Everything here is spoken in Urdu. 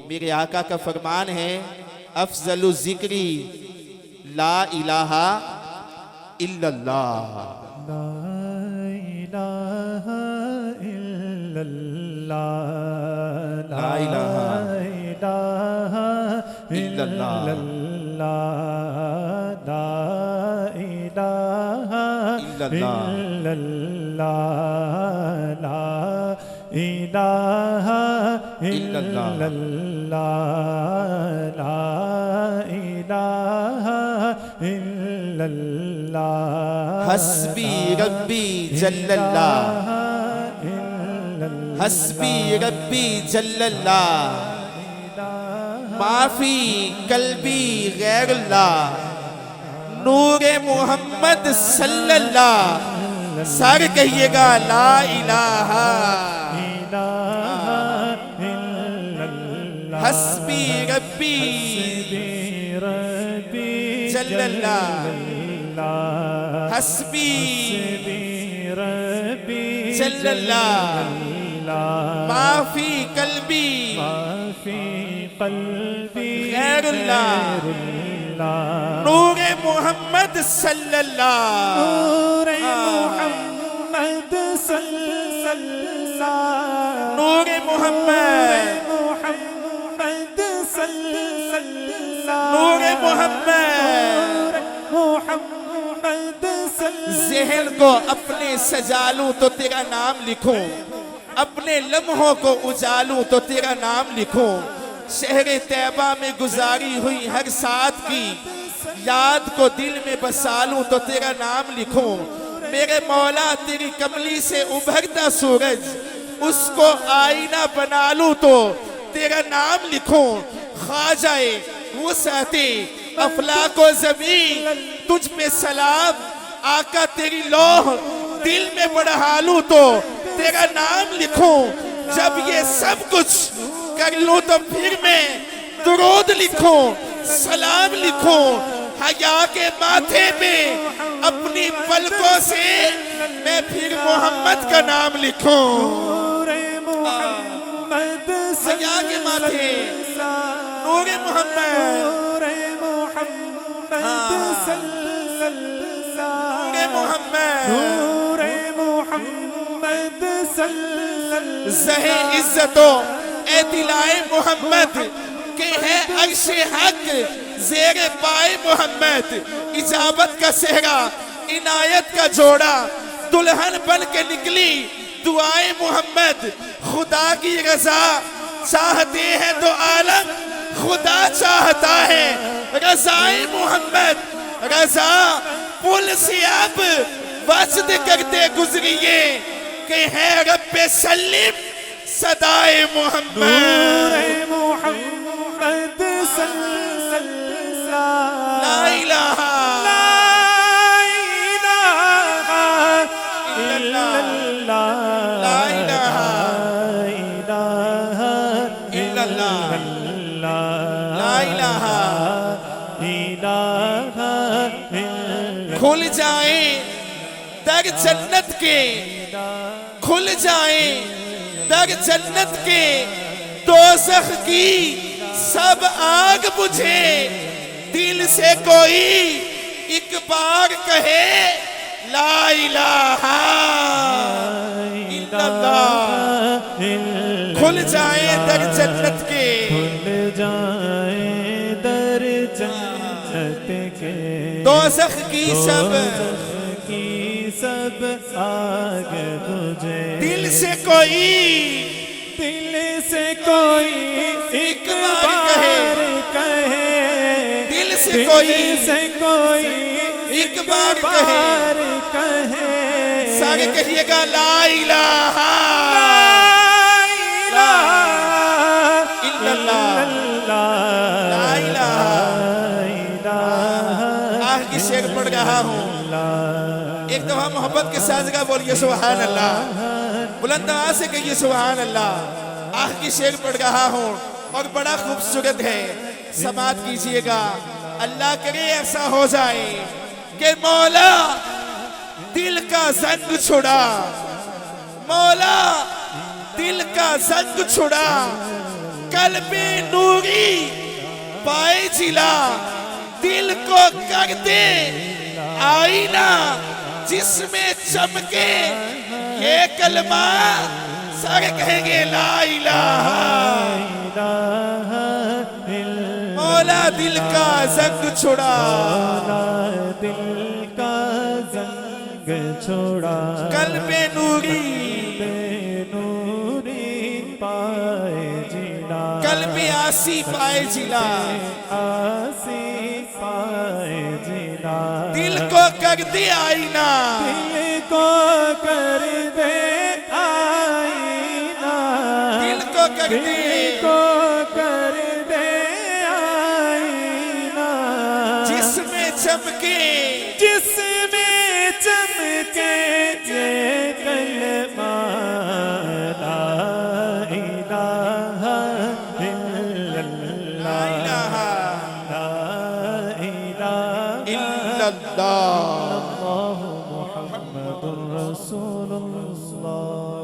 میرے آقا کا فرمان ہے افضل الذکری لا الہ الا اللہ، لا الہ الا اللہ، لا الہ الا اللہ، لا الہ الا اللہ، الا اللہ، لا الہ الا اللہ، لا الہ الا اللہ، حسبی ربی جل اللہ، حسبی ربی جل اللہ، معافی قلبی غیر اللہ، نور محمد صلی اللہ، سارے کہیے گا لا الہ حسبی ربی جل اللہ، حسبی جل اللہ، معافی قلبی غیر اللہ، نور محمد صلی اللہ، نور محمد صلی اللہ، نور محمد، محمد صلی اللہ، نور محمد، محمد صلی ذہن کو اپنے سجالوں تو تیرا نام لکھوں، اپنے لمحوں کو اجالوں تو تیرا نام لکھوں، شہر طیبہ میں گزاری ہوئی ہر ساتھ کی یاد کو دل میں بسالوں تو تیرا نام لکھوں، میرے مولا تیری کملی سے ابھرتا سورج اس کو آئینہ بنا لوں تو تیرا نام لکھوں، خواجہ وسعت افلاک و زمین تجھ پہ سلام، آقا تیری لوح دل میں بڑھا لوں تو تیرا نام لکھوں، جب یہ سب کچھ کر لوں تو پھر میں درود لکھوں، سلام لکھوں، حیا کے ماتھے پہ اپنی پلکوں سے میں پھر محمد کا نام لکھوں، محمد حیا کے ماتھے نور محمد، نور محمد صلی اللہ، نور محمد، نور محمد صلی اللہ، زہ عزت و اعتلائے محمد کہ ہے عرش حق زیر پائے محمد، اجابت کا صحرا عنایت کا جوڑا دلہن بن کے نکلی دعائے محمد، خدا کی رضا چاہتے ہیں تو عالم خدا چاہتا ہے، رضائے محمد رضا پل سے اب وسد کرتے گزریے کہ ہے رب سلم صدائے محمد، نور محمد صلی اللہ، لا الہ الا اللہ، لا الہ الا اللہ، لا الہ الہ الا کھل جائیں در جنت کے، کھل جائیں در جنت کے، دوزخ کی سب آگ بجھے، دل سے کوئی ایک بار کہے لا الہ الا اللہ، کھل جائیں در جنت کے، کھل جائیں در جنت کے، دوزخ کی سب کی سب آگ بجھے، دل سے کوئی ایک بار کہے، دل سے دل کوئی سے کوئی ایک بار کہے، سارے کہیے گا لا الہ لا الا اللہ، لا الہ آہ کی شعر پڑھ رہا ہوں، ایک دفعہ محبت کے سازگاہ بولیے سبحان اللہ، بلند آواز سے کہیے سبحان اللہ، آہ کی شعر پڑھ رہا ہوں اور بڑا خوبصورت ہے، سماعت کیجئے گا، اللہ کرے ایسا ہو جائے کہ مولا دل کا زنگ چھڑا، مولا دل کا زنگ چھڑا، قلب نوری پائے جلا دل کو کر دے آئینہ جس میں چمکے یہ کلمہ سارے کہیں گے لا الہ مولا دل کا زنگ چھڑا دل کا زنگ چھوڑا قلب نوری نوری پائے جلا قلب آسی پائے جلا آسی پائے جلا دل کو کر دے آئینہ دل کو کر دے آئینہ دل کو کر دے دل کو کر دے آئینہ جس میں چمکے جس میں چمکے یہ کلمہ لا الہ الا لا اللہ الہ لا الہ الا اللہ اللہ محمد رسول اللہ